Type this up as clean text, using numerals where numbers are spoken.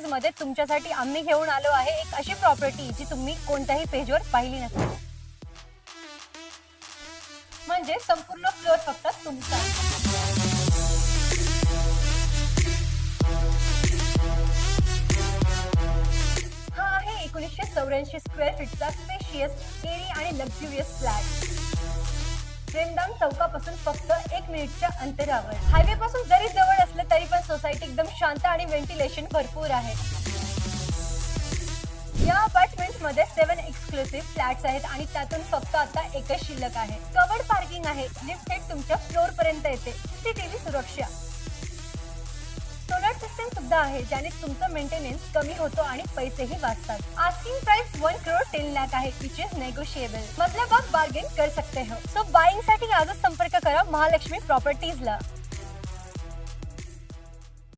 मध्ये तुमच्यासाठी आम्ही घेऊन आलो आहे एक अशी प्रॉपर्टी जी तुम्ही कोणत्याही पेजवर पाहिली नसेल. म्हणजे संपूर्ण फ्लोअर फक्त तुमचा. हा आहे 1984 स्क्वेअर फीटचा स्पेशियस, एअरी आणि लक्झुरियस फ्लॅट. प्रेमदान चौकापासून फक्त 1 मिनिटच्या अंतरावर. हायवे पासून जरी जवळ असलं तरी पण सोसायटी एकदम शांत आणि व्हेंटिलेशन भरपूर आहे. या अपार्टमेंट मध्ये 7 एक्सक्लुसिव्ह फ्लॅट्स आहेत आणि त्यातून फक्त आता एकच शिल्लक आहे. कवर्ड पार्किंग आहे, लिफ्ट थेट तुमच्या फ्लोअर पर्यंत येते, सीसीटीव्ही सुरक्षा, सोलर सिस्टम सुद्धा आहे ज्याने तुमचं मेंटेनन्स कमी होतो आणि पैसेही वाचतात. आस्किंग प्राइस 1 करोड 10 लाख आहे, विच इज नेगोशिएबल. मतलब आप बार्गेन कर सकते हो. सो बाइंग साठी आजच संपर्क करा महालक्ष्मी प्रॉपर्टीजला.